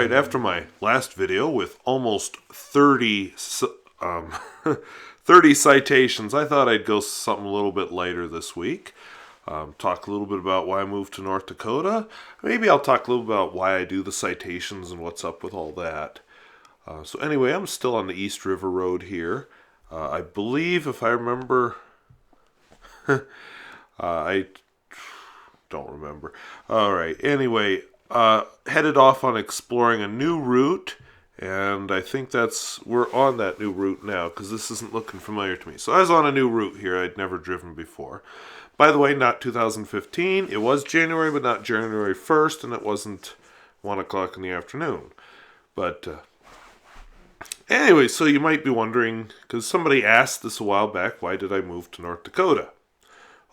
Alright, after my last video with almost 30, 30 citations, I thought I'd go something a little bit lighter this week. Talk a little bit about why I moved to North Dakota. Maybe I'll talk a little about why I do the citations and what's up with all that. So anyway, I'm still on the East River Road here. I believe, if I remember, I don't remember. Alright, anyway, headed off on exploring a new route, and I think we're on that new route now, because this isn't looking familiar to me. So I was on a new route here I'd never driven before. By the way, not 2015. It was January, but not January 1st, and it wasn't 1 o'clock in the afternoon. But anyway, so you might be wondering, because somebody asked this a while back, why did I move to North Dakota?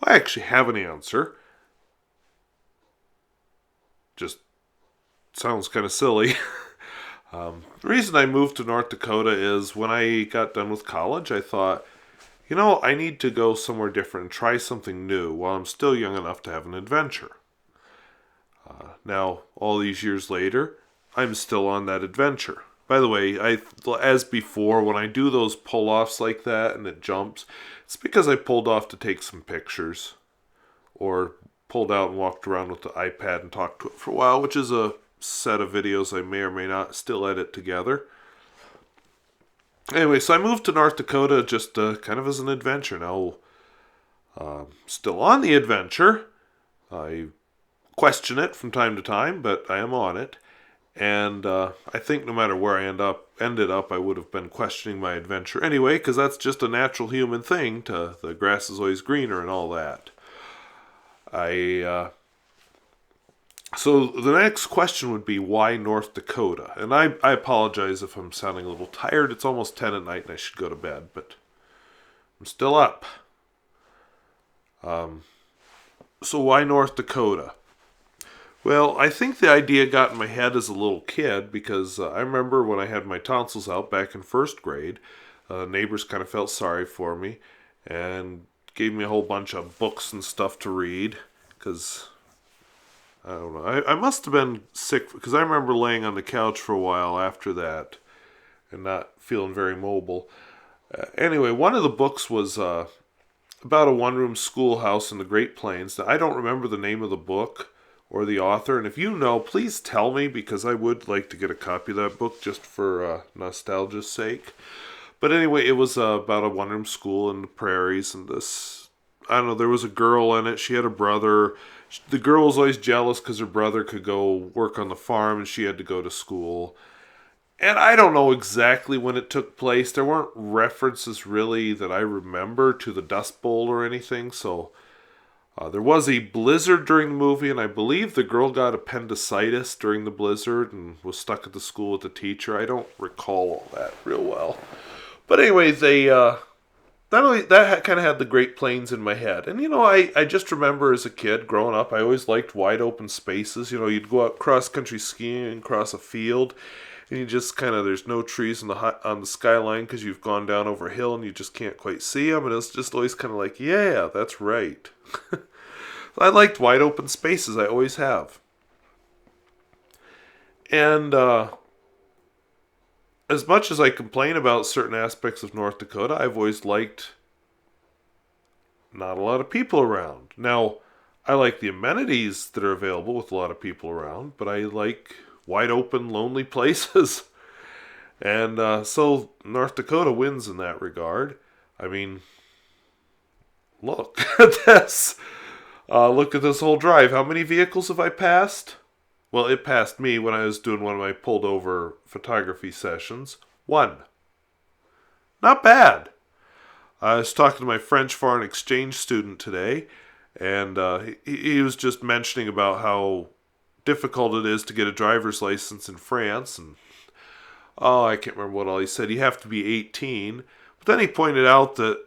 Well, I actually have an answer. Just sounds kind of silly. The reason I moved to North Dakota is when I got done with college, I thought, I need to go somewhere different and try something new while I'm still young enough to have an adventure. Now, all these years later, I'm still on that adventure. By the way, as before, when I do those pull-offs like that and it jumps, it's because I pulled off to take some pictures or pulled out and walked around with the iPad and talked to it for a while, which is a set of videos I may or may not still edit together. Anyway, so I moved to North Dakota just kind of as an adventure. Now, still on the adventure. I question it from time to time, but I am on it. And I think no matter where I ended up, I would have been questioning my adventure anyway, because that's just a natural human thing. The grass is always greener and all that. So the next question would be, why North Dakota? And I apologize if I'm sounding a little tired. It's almost 10 at night and I should go to bed, but I'm still up. So why North Dakota? Well, I think the idea got in my head as a little kid because I remember when I had my tonsils out back in first grade, neighbors kind of felt sorry for me and gave me a whole bunch of books and stuff to read because I don't know. I must have been sick because I remember laying on the couch for a while after that and not feeling very mobile. Anyway, one of the books was about a one-room schoolhouse in the Great Plains. Now, I don't remember the name of the book or the author, and if you know, please tell me because I would like to get a copy of that book just for nostalgia's sake. But anyway, it was about a one-room school in the prairies, and there was a girl in it. She had a brother. The girl was always jealous because her brother could go work on the farm and she had to go to school. And I don't know exactly when it took place. There weren't references really that I remember to the Dust Bowl or anything. So there was a blizzard during the movie, and I believe the girl got appendicitis during the blizzard and was stuck at the school with the teacher. I don't recall all that real well. But anyway, that kind of had the Great Plains in my head. And, I just remember as a kid growing up, I always liked wide open spaces. You'd go out cross-country skiing across a field, and you just there's no trees on the skyline because you've gone down over a hill and you just can't quite see them. And it's just always kind of like, yeah, that's right. I liked wide open spaces. I always have. And as much as I complain about certain aspects of North Dakota, I've always liked not a lot of people around. Now, I like the amenities that are available with a lot of people around, but I like wide open, lonely places. And so North Dakota wins in that regard. I mean, look at this. Look at this whole drive. How many vehicles have I passed? Well, it passed me when I was doing one of my pulled over photography sessions. 1. Not bad. I was talking to my French foreign exchange student today, and he was just mentioning about how difficult it is to get a driver's license in France. And I can't remember what all he said. You have to be 18. But then he pointed out that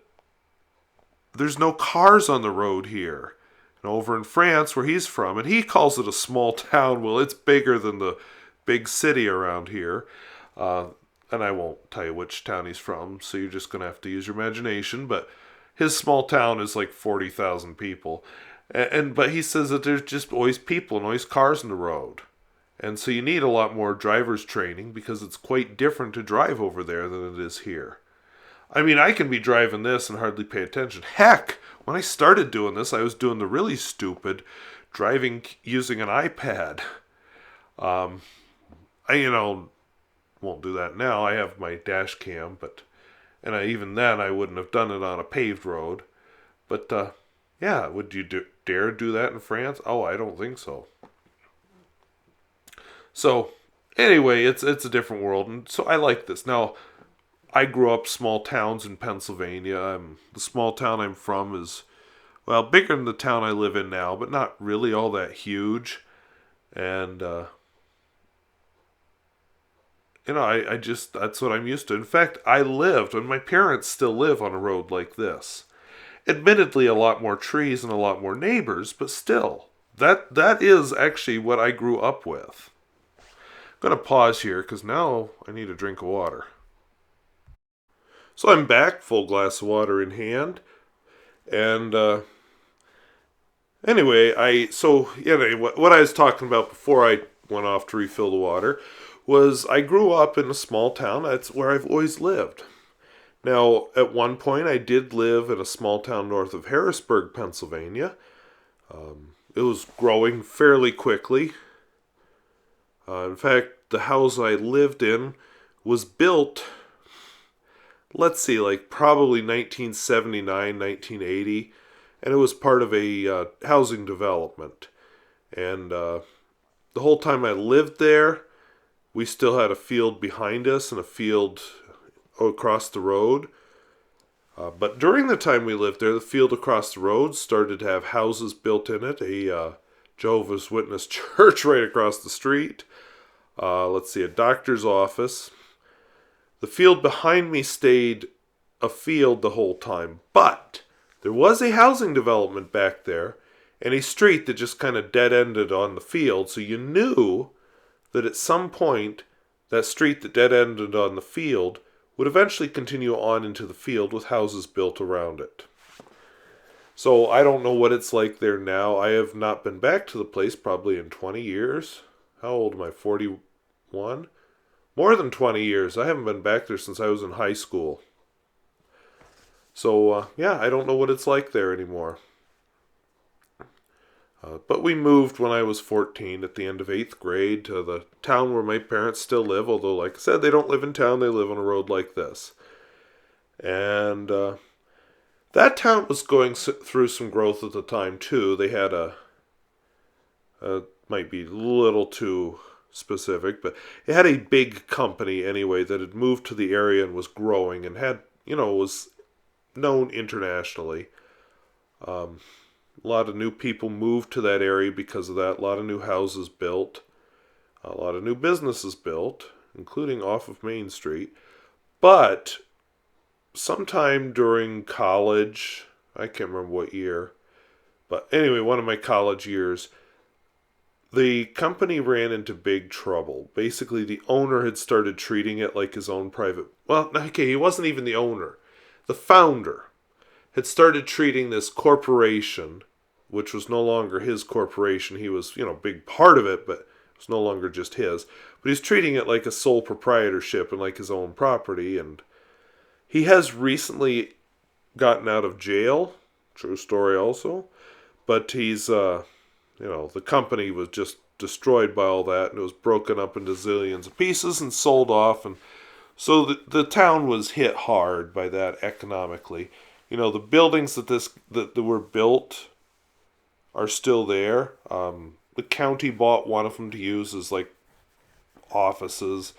there's no cars on the road here. Over in France, where he's from, and he calls it a small town. Well, it's bigger than the big city around here. And I won't tell you which town he's from, so you're just going to have to use your imagination. But his small town is like 40,000 people. But he says that there's just always people and always cars on the road. And so you need a lot more driver's training because it's quite different to drive over there than it is here. I mean, I can be driving this and hardly pay attention. Heck, when I started doing this, I was doing the really stupid driving using an iPad. I won't do that now. I have my dash cam, even then I wouldn't have done it on a paved road. But yeah, would you dare do that in France? Oh, I don't think so. So anyway, it's a different world, and so I like this. Now, I grew up small towns in Pennsylvania. The small town I'm from is, well, bigger than the town I live in now, but not really all that huge. And I just, that's what I'm used to. In fact, I lived, and my parents still live on a road like this. Admittedly, a lot more trees and a lot more neighbors, but still, that is actually what I grew up with. I'm going to pause here because now I need a drink of water. So I'm back, full glass of water in hand. And anyway, what I was talking about before I went off to refill the water was I grew up in a small town. That's where I've always lived. Now, at one point, I did live in a small town north of Harrisburg, Pennsylvania. It was growing fairly quickly. In fact, the house I lived in was built, let's see, like probably 1979, 1980, and it was part of a housing development. And the whole time I lived there, we still had a field behind us and a field across the road. But during the time we lived there, the field across the road started to have houses built in it. A Jehovah's Witness church right across the street. A doctor's office. The field behind me stayed a field the whole time. But there was a housing development back there and a street that just kind of dead-ended on the field. So you knew that at some point, that street that dead-ended on the field would eventually continue on into the field with houses built around it. So I don't know what it's like there now. I have not been back to the place probably in 20 years. How old am I? 41? More than 20 years. I haven't been back there since I was in high school. So, I don't know what it's like there anymore. But we moved when I was 14 at the end of 8th grade to the town where my parents still live, although, like I said, they don't live in town, they live on a road like this. And that town was going through some growth at the time, too. They had might be a little too specific, but it had a big company anyway that had moved to the area and was growing and had, was known internationally. A lot of new people moved to that area because of that. A lot of new houses built. A lot of new businesses built, including off of Main Street. But sometime during college, I can't remember what year, but anyway, one of my college years, the company ran into big trouble. Basically, the owner had started treating it like his own private... Well, okay, he wasn't even the owner. The founder had started treating this corporation, which was no longer his corporation. He was, a big part of it, but it was no longer just his. But he's treating it like a sole proprietorship and like his own property. And he has recently gotten out of jail. True story also. But he's, the company was just destroyed by all that, and it was broken up into zillions of pieces and sold off. And so the town was hit hard by that economically. The buildings that were built are still there. The county bought one of them to use as like offices.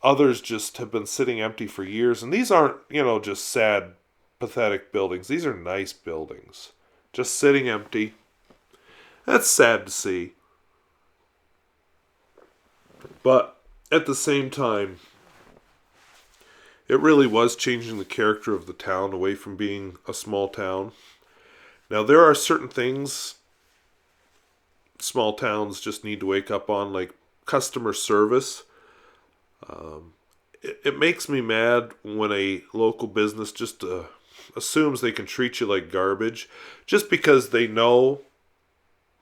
Others just have been sitting empty for years. And these aren't, just sad, pathetic buildings. These are nice buildings. Just sitting empty. That's sad to see. But at the same time, it really was changing the character of the town away from being a small town. Now, there are certain things small towns just need to wake up on, like customer service. It makes me mad when a local business just assumes they can treat you like garbage just because they know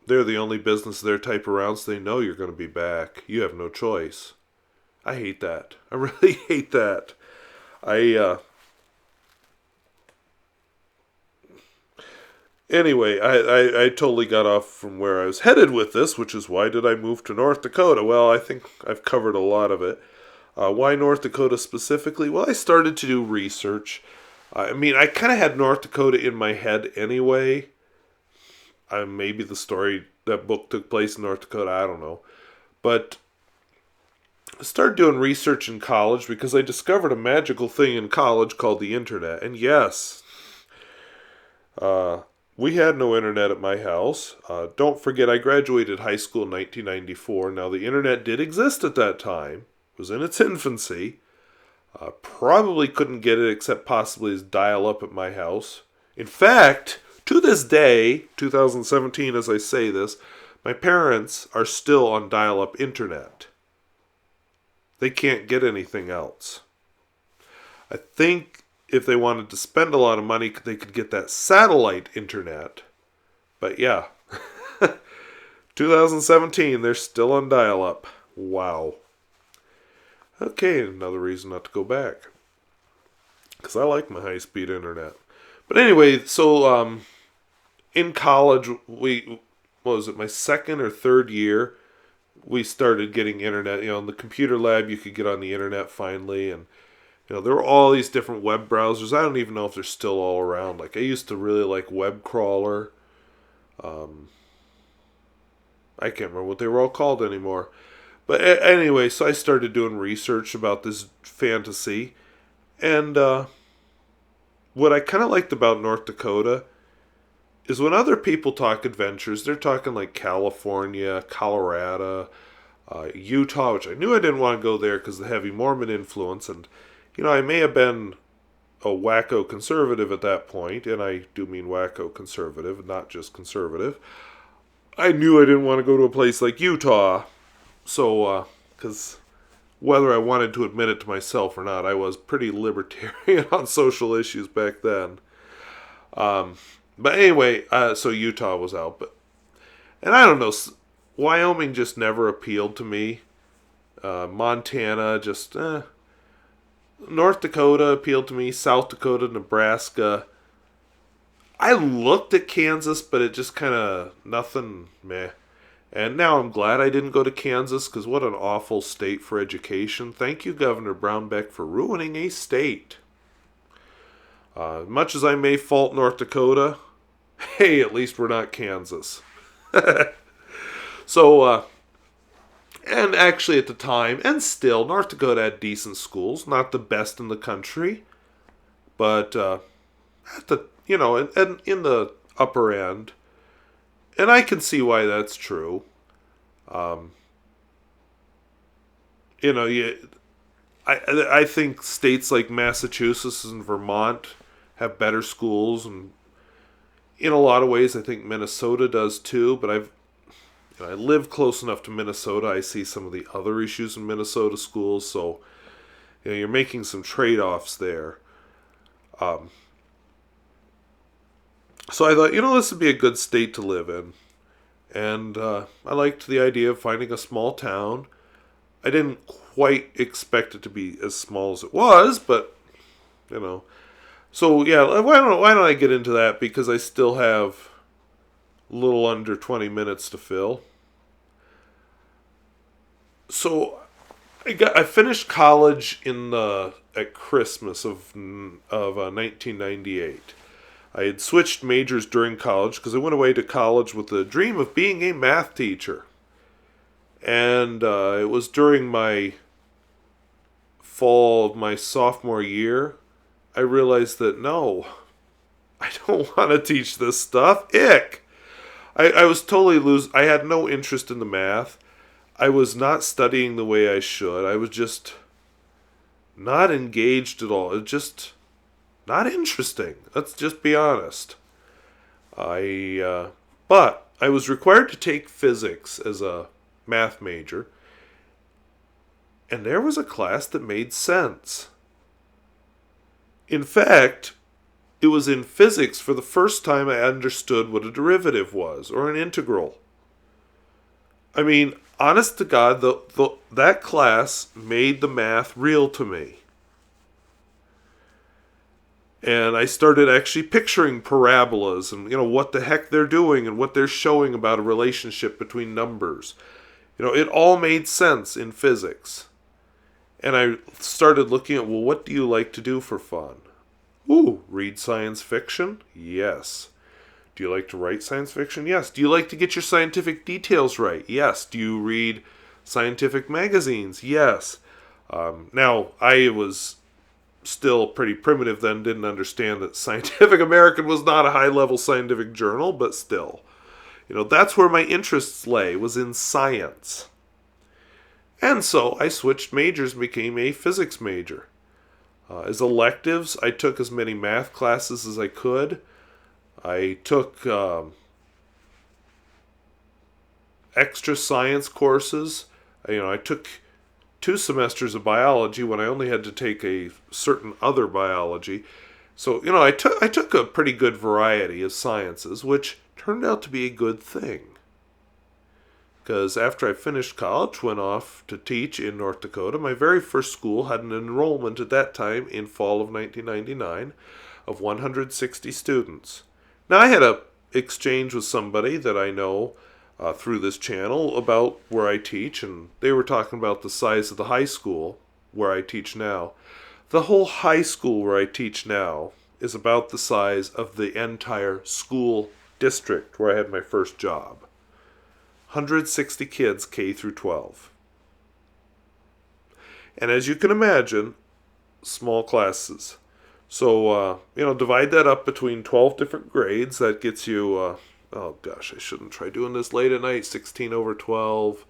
They're the only business of their type around, so they know you're going to be back. You have no choice. I hate that. I really hate that. I Anyway, I totally got off from where I was headed with this, which is why did I move to North Dakota? Well, I think I've covered a lot of it. Why North Dakota specifically? Well, I started to do research. I mean, I kind of had North Dakota in my head anyway. Maybe the story, that book took place in North Dakota, I don't know. But I started doing research in college because I discovered a magical thing in college called the internet. And yes, we had no internet at my house. Don't forget, I graduated high school in 1994. Now, the internet did exist at that time. It was in its infancy. Probably couldn't get it except possibly as dial-up at my house. In fact, to this day, 2017 as I say this, my parents are still on dial-up internet. They can't get anything else. I think if they wanted to spend a lot of money, they could get that satellite internet. But yeah, 2017, they're still on dial-up. Wow. Okay, another reason not to go back. Because I like my high-speed internet. But anyway, so in college, what was it, my second or third year, we started getting internet. In the computer lab, you could get on the internet finally, and there were all these different web browsers. I don't even know if they're still all around. Like, I used to really like Web Crawler. I can't remember what they were all called anymore. But anyway, so I started doing research about this fantasy. And what I kind of liked about North Dakota is when other people talk adventures, they're talking like California, Colorado, Utah, which I knew I didn't want to go there because of the heavy Mormon influence. And, I may have been a wacko conservative at that point, and I do mean wacko conservative, not just conservative. I knew I didn't want to go to a place like Utah. So, because whether I wanted to admit it to myself or not, I was pretty libertarian on social issues back then. But anyway, so Utah was out. And I don't know, Wyoming just never appealed to me. Montana, just, North Dakota appealed to me. South Dakota, Nebraska. I looked at Kansas, but it just kind of, nothing, meh. And now I'm glad I didn't go to Kansas, because what an awful state for education. Thank you, Governor Brownback, for ruining a state. Much as I may fault North Dakota, hey, at least we're not Kansas. So, and actually at the time, and still, North Dakota had decent schools. Not the best in the country, but at the, in the upper end. And I can see why that's true. I think states like Massachusetts and Vermont have better schools, and in a lot of ways I think Minnesota does too, but I live close enough to Minnesota. I see some of the other issues in Minnesota schools, so you're making some trade-offs there. So I thought, this would be a good state to live in. And I liked the idea of finding a small town. I didn't quite expect it to be as small as it was, but, So, yeah, why don't I get into that? Because I still have a little under 20 minutes to fill. So, I finished college at Christmas of 1998. I had switched majors during college because I went away to college with the dream of being a math teacher. And it was during my fall of my sophomore year, I realized that no, I don't want to teach this stuff. Ick! I was totally I had no interest in the math. I was not studying the way I should. I was just not engaged at all. It just not interesting. Let's just be honest. But I was required to take physics as a math major, and there was a class that made sense. In fact, it was in physics for the first time I understood what a derivative was, or an integral. I mean, honest to God, that class made the math real to me. And I started actually picturing parabolas and, what the heck they're doing and what they're showing about a relationship between numbers. It all made sense in physics. And I started looking at, well, what do you like to do for fun? Ooh, read science fiction? Yes. Do you like to write science fiction? Yes. Do you like to get your scientific details right? Yes. Do you read scientific magazines? Yes. Now, I was still pretty primitive then, didn't understand that Scientific American was not a high-level scientific journal, but still. That's where my interests lay, was in science. And so I switched majors and became a physics major. As electives, I took as many math classes as I could. I took extra science courses. I took 2 semesters of biology when I only had to take a certain other biology. So, I took a pretty good variety of sciences, which turned out to be a good thing. Because after I finished college, went off to teach in North Dakota. My very first school had an enrollment at that time in fall of 1999 of 160 students. Now, I had a exchange with somebody that I know through this channel about where I teach, and they were talking about the size of the high school where I teach now. The whole high school where I teach now is about the size of the entire school district where I had my first job. 160 kids K through 12. And as you can imagine, small classes. So, divide that up between 12 different grades. That gets you, oh gosh, I shouldn't try doing this late at night. 16 over 12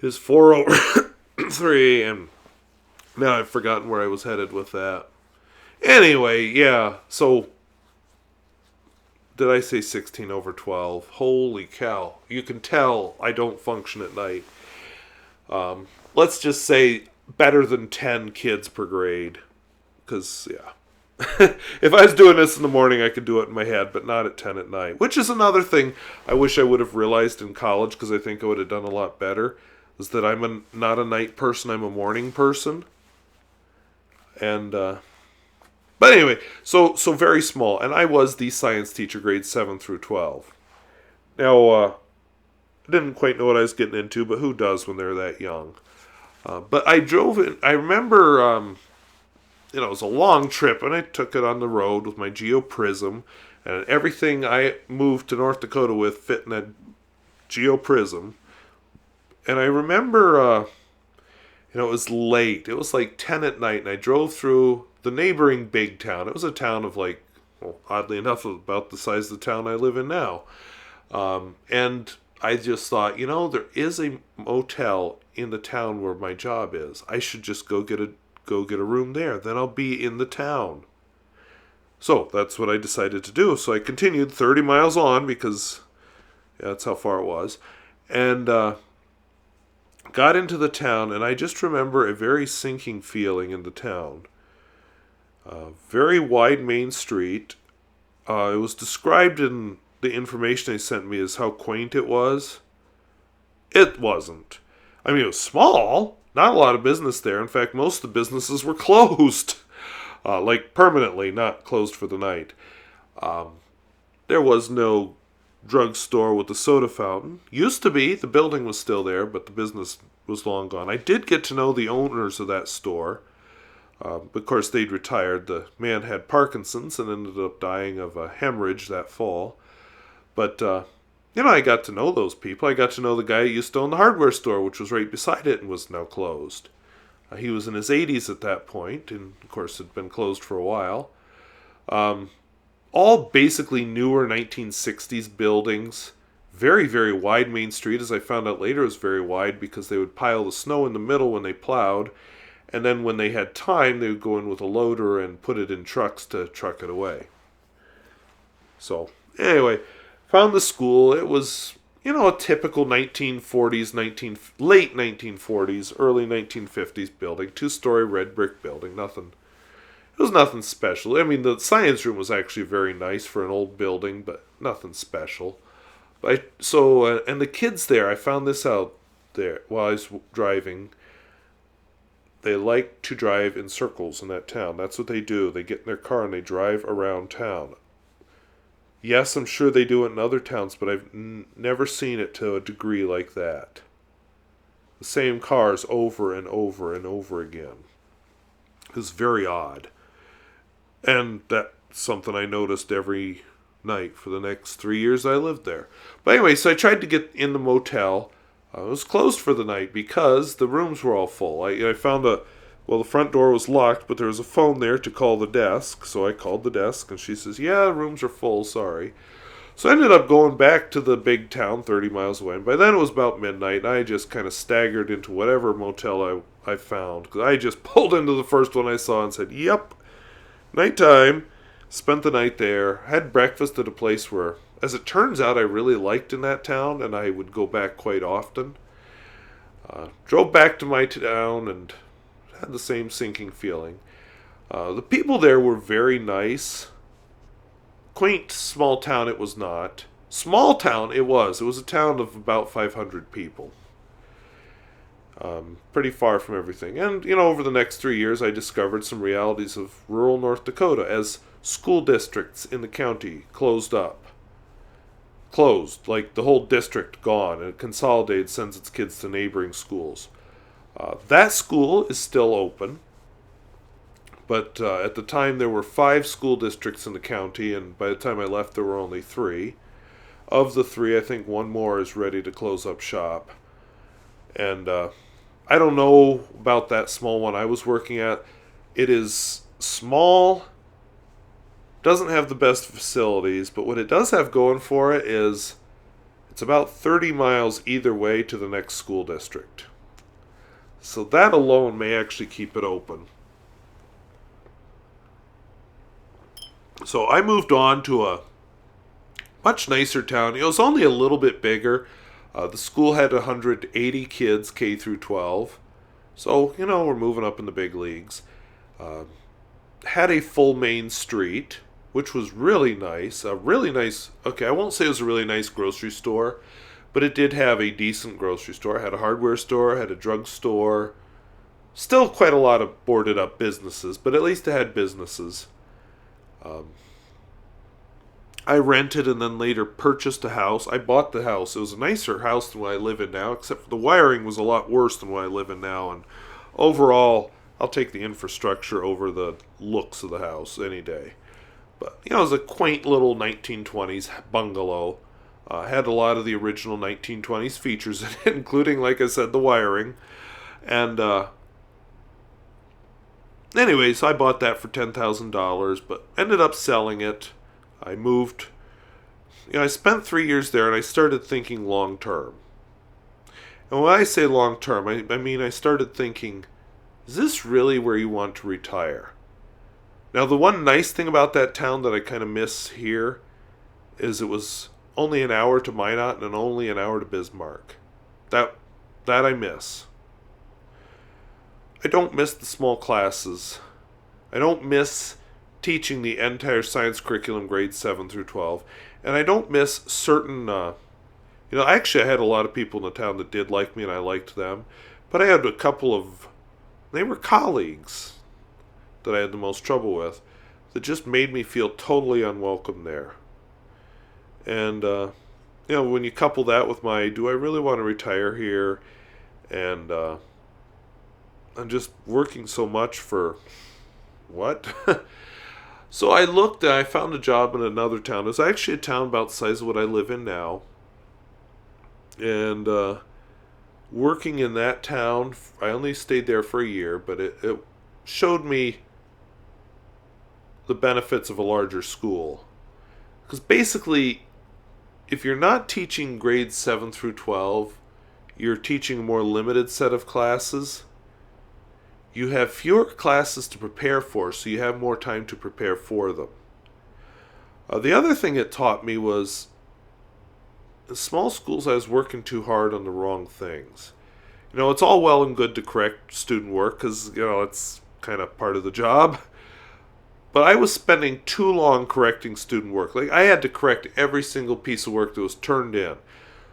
is 4 over 3. And now I've forgotten where I was headed with that. Anyway, yeah, so did I say 16 over 12? Holy cow. You can tell I don't function at night. Let's just say better than 10 kids per grade. Because, yeah. If I was doing this in the morning, I could do it in my head, but not at 10 at night. Which is another thing I wish I would have realized in college, because I think I would have done a lot better, is that I'm not a night person, I'm a morning person. And, but anyway, so very small. And I was the science teacher, grades 7 through 12. Now, I didn't quite know what I was getting into, but who does when they're that young? But I drove in, I remember, it was a long trip, and I took it on the road with my GeoPrism, and everything I moved to North Dakota with fit in that GeoPrism. And I remember, it was late. It was like 10 at night, and I drove through the neighboring big town. It was a town of oddly enough, about the size of the town I live in now. And I just thought, there is a motel in the town where my job is. I should just go get a room there. Then I'll be in the town. So that's what I decided to do. So I continued 30 miles on because that's how far it was. And got into the town, and I just remember a very sinking feeling in the town. Very wide main street. It was described in the information they sent me as how quaint it was. It wasn't. I mean, it was small. Not a lot of business there. In fact, most of the businesses were closed. Permanently, not closed for the night. There was no drugstore with a soda fountain. Used to be. The building was still there, but the business was long gone. I did get to know the owners of that store. Of course, they'd retired. The man had Parkinson's and ended up dying of a hemorrhage that fall. But, I got to know those people. I got to know the guy who used to own the hardware store, which was right beside it and was now closed. He was in his 80s at that point, and, of course, had been closed for a while. All basically newer 1960s buildings. Very, very wide main street. As I found out later, it was very wide because they would pile the snow in the middle when they plowed. And then when they had time, they would go in with a loader and put it in trucks to truck it away. So, anyway, found the school. It was, a typical 1940s, late 1940s, early 1950s building. 2-story red brick building. It was nothing special. I mean, the science room was actually very nice for an old building, but nothing special. And the kids there, I found this out there while I was driving. They like to drive in circles in that town. That's what they do. They get in their car and they drive around town. Yes, I'm sure they do it in other towns, but I've never seen it to a degree like that. The same cars over and over and over again. It's very odd. And that's something I noticed every night for the next 3 years I lived there. But anyway, so I tried to get in the motel. It was closed for the night because the rooms were all full. I found the front door was locked, but there was a phone there to call the desk. So I called the desk, and she says, yeah, the rooms are full, sorry. So I ended up going back to the big town 30 miles away. And by then it was about midnight, and I just kind of staggered into whatever motel I found. Because I just pulled into the first one I saw and said, yep, nighttime. Spent the night there. Had breakfast at a place where, as it turns out, I really liked in that town, and I would go back quite often. Drove back to my town and had the same sinking feeling. The people there were very nice. Quaint small town it was not. Small town it was. It was a town of about 500 people. Pretty far from everything. And, over the next 3 years I discovered some realities of rural North Dakota as school districts in the county closed up. Closed, like the whole district gone, and consolidated, sends its kids to neighboring schools. That school is still open, but at the time there were 5 school districts in the county, and by the time I left there were only 3. Of the 3, I think one more is ready to close up shop. And I don't know about that small one I was working at. It is small, doesn't have the best facilities, but what it does have going for it is it's about 30 miles either way to the next school district. So that alone may actually keep it open. So I moved on to a much nicer town. It was only a little bit bigger. The school had 180 kids, K through 12. So, we're moving up in the big leagues. Had a full main street, which was really nice. Okay, I won't say it was a really nice grocery store, but it did have a decent grocery store. It had a hardware store, had a drugstore. Still quite a lot of boarded up businesses, but at least it had businesses. I rented and then later purchased a house. I bought the house. It was a nicer house than what I live in now, except for the wiring was a lot worse than what I live in now. And overall, I'll take the infrastructure over the looks of the house any day. But, it was a quaint little 1920s bungalow. Had a lot of the original 1920s features in it, including, like I said, the wiring. And, anyway, so I bought that for $10,000, but ended up selling it. I moved. I spent 3 years there, and I started thinking long term. And when I say long term, I mean I started thinking, is this really where you want to retire? Now, the one nice thing about that town that I kind of miss here is it was only an hour to Minot and only an hour to Bismarck. That I miss. I don't miss the small classes. I don't miss teaching the entire science curriculum grades 7 through 12. And I don't miss certain, actually I had a lot of people in the town that did like me and I liked them. But I had a couple of, they were colleagues that I had the most trouble with that just made me feel totally unwelcome there. And, when you couple that with my, do I really want to retire here? And I'm just working so much for what? So I looked and I found a job in another town. It was actually a town about the size of what I live in now. And working in that town, I only stayed there for a year, but it showed me the benefits of a larger school. Because basically, if you're not teaching grades 7 through 12, you're teaching a more limited set of classes. You have fewer classes to prepare for, so you have more time to prepare for them. The other thing it taught me was, in small schools I was working too hard on the wrong things. It's all well and good to correct student work, because, it's kind of part of the job. But I was spending too long correcting student work. Like, I had to correct every single piece of work that was turned in.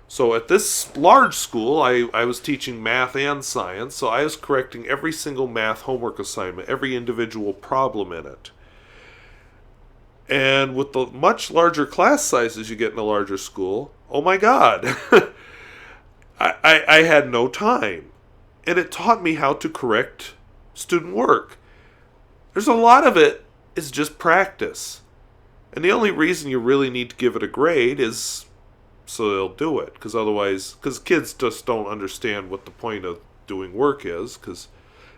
So at this large school, I was teaching math and science, so I was correcting every single math homework assignment, every individual problem in it. And with the much larger class sizes you get in a larger school, oh my God, I had no time. And it taught me how to correct student work. There's a lot of it is just practice. And the only reason you really need to give it a grade is so they'll do it. Because kids just don't understand what the point of doing work is, because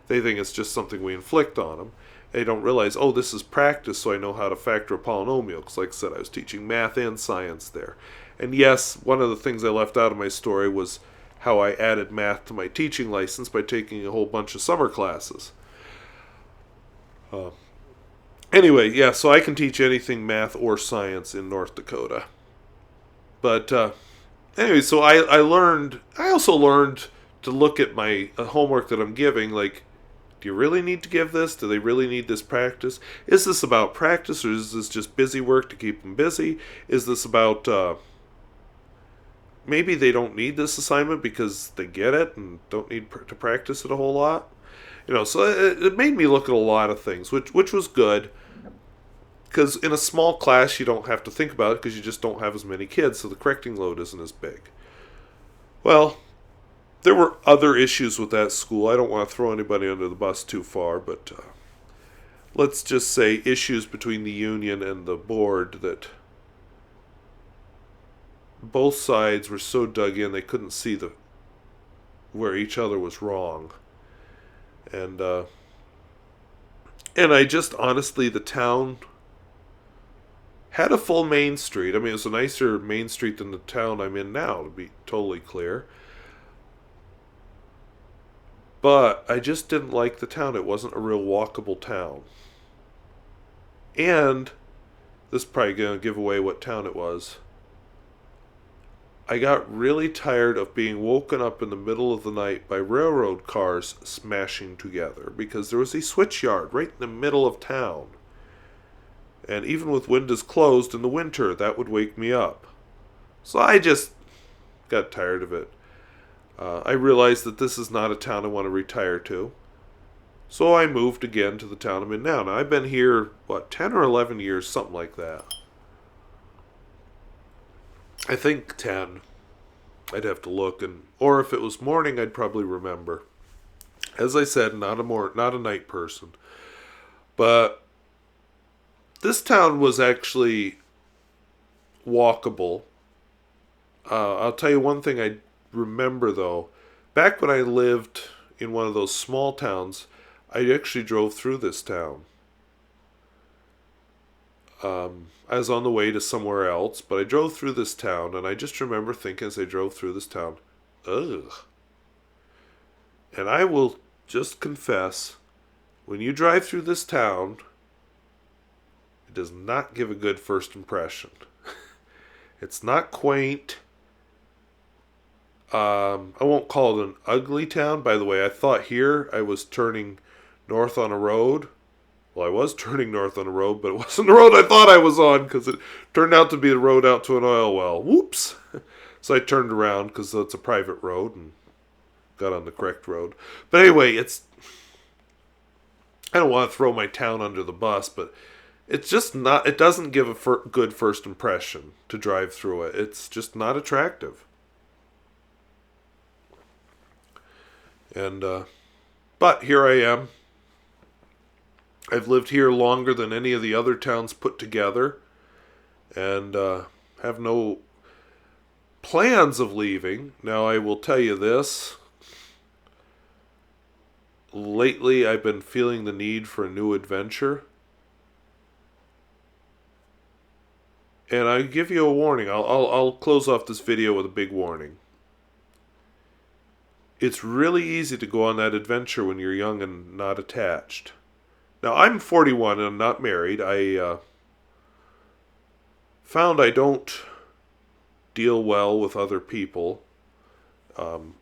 they think it's just something we inflict on them. They don't realize, oh, this is practice, so I know how to factor a polynomial. Because like I said, I was teaching math and science there. And yes, one of the things I left out of my story was how I added math to my teaching license by taking a whole bunch of summer classes. Anyway, yeah, so I can teach anything math or science in North Dakota. But anyway, so I also learned to look at my homework that I'm giving, like, do you really need to give this? Do they really need this practice? Is this about practice, or is this just busy work to keep them busy? Is this about maybe they don't need this assignment because they get it and don't need to practice it a whole lot? So it made me look at a lot of things, which was good. Because in a small class, you don't have to think about it because you just don't have as many kids, so the correcting load isn't as big. Well, there were other issues with that school. I don't want to throw anybody under the bus too far, but let's just say issues between the union and the board that both sides were so dug in they couldn't see where each other was wrong. And I just honestly, the town had a full main street. I mean, it was a nicer main street than the town I'm in now, to be totally clear. But I just didn't like the town. It wasn't a real walkable town. And this is probably going to give away what town it was. I got really tired of being woken up in the middle of the night by railroad cars smashing together, because there was a switch yard right in the middle of town. And even with windows closed in the winter, that would wake me up. So I just got tired of it. I realized that this is not a town I want to retire to. So I moved again to the town I'm in now. Now, I've been here, 10 or 11 years, something like that. I think 10. I'd have to look, or if it was morning, I'd probably remember. As I said, not a night person. But this town was actually walkable. I'll tell you one thing I remember, though. Back when I lived in one of those small towns, I actually drove through this town. I was on the way to somewhere else, but I drove through this town, and I just remember thinking as I drove through this town, ugh. And I will just confess, when you drive through this town, it does not give a good first impression. It's not quaint. I won't call it an ugly town. By the way, I thought here I was turning north on a road. Well, I was turning north on a road, but it wasn't the road I thought I was on, because it turned out to be the road out to an oil well. Whoops! So I turned around because it's a private road and got on the correct road. But anyway, I don't want to throw my town under the bus, but it's just not, it doesn't give a good first impression to drive through it. It's just not attractive. And, but here I am. I've lived here longer than any of the other towns put together, and have no plans of leaving. Now, I will tell you this. Lately, I've been feeling the need for a new adventure. And I give you a warning. I'll close off this video with a big warning. It's really easy to go on that adventure when you're young and not attached. Now, I'm 41 and I'm not married. I found I don't deal well with other people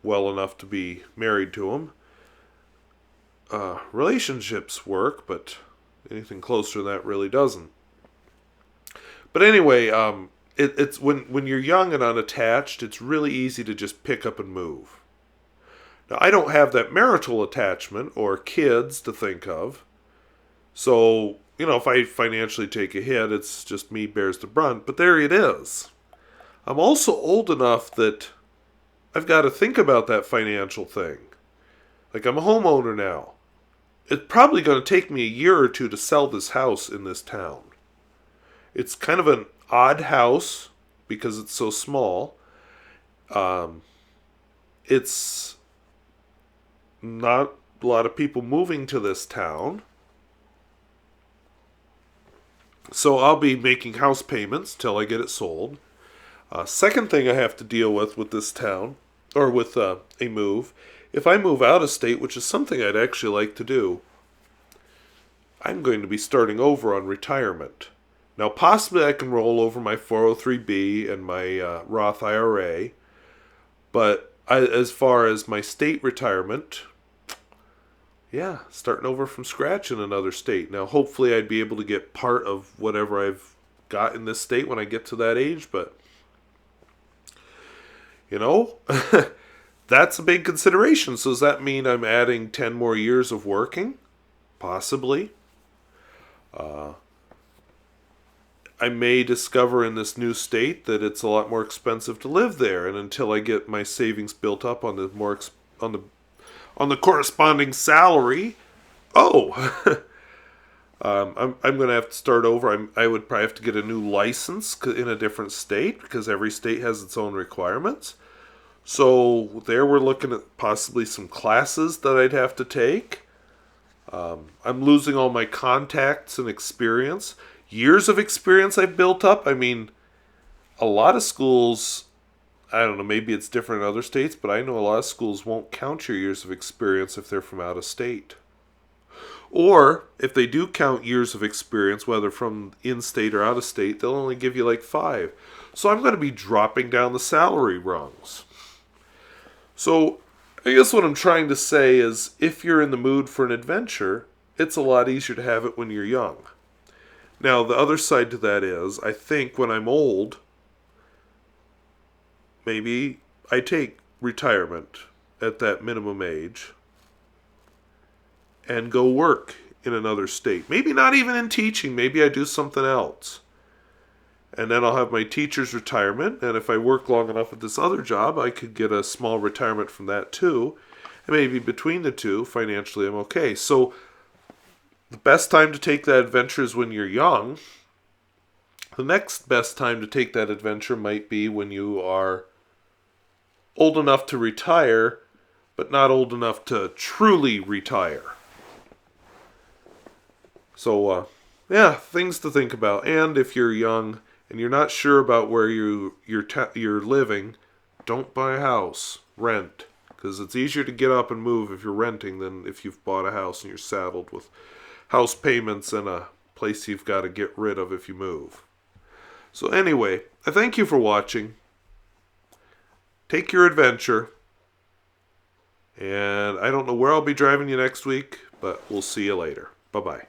well enough to be married to them. Relationships work, but Anything closer than that really doesn't. But anyway, it's when you're young and unattached, it's really easy to just pick up and move. Now, I don't have that marital attachment or kids to think of. So, if I financially take a hit, it's just me bears the brunt. But there it is. I'm also old enough that I've got to think about that financial thing. Like, I'm a homeowner now. It's probably going to take me a year or two to sell this house in this town. It's kind of an odd house because it's so small. It's not a lot of people moving to this town. So I'll be making house payments till I get it sold. Second thing I have to deal with this town, or with a move, if I move out of state, which is something I'd actually like to do, I'm going to be starting over on retirement. Now, possibly I can roll over my 403B and my Roth IRA, but as far as my state retirement, yeah, starting over from scratch in another state. Now, hopefully I'd be able to get part of whatever I've got in this state when I get to that age, but, that's a big consideration. So does that mean I'm adding 10 more years of working? Possibly. I may discover in this new state that it's a lot more expensive to live there, and until I get my savings built up on the corresponding salary, I'm going to have to start over. I would probably have to get a new license in a different state because every state has its own requirements. So there we're looking at possibly some classes that I'd have to take. I'm losing all my contacts and experience. Years of experience I've built up. I mean, a lot of schools, I don't know, maybe it's different in other states, but I know a lot of schools won't count your years of experience if they're from out of state. Or, if they do count years of experience, whether from in-state or out of state, they'll only give you like 5. So I'm going to be dropping down the salary rungs. So, I guess what I'm trying to say is, if you're in the mood for an adventure, it's a lot easier to have it when you're young. Now, the other side to that is, I think when I'm old, maybe I take retirement at that minimum age and go work in another state. Maybe not even in teaching. Maybe I do something else. And then I'll have my teacher's retirement. And if I work long enough at this other job, I could get a small retirement from that too. And maybe between the two, financially, I'm okay. So the best time to take that adventure is when you're young. The next best time to take that adventure might be when you are old enough to retire, but not old enough to truly retire. So, things to think about. And if you're young and you're not sure about where you're living, don't buy a house. Rent. Because it's easier to get up and move if you're renting than if you've bought a house and you're saddled with house payments and a place you've got to get rid of if you move. So anyway, I thank you for watching. Take your adventure. And I don't know where I'll be driving you next week, but we'll see you later. Bye-bye.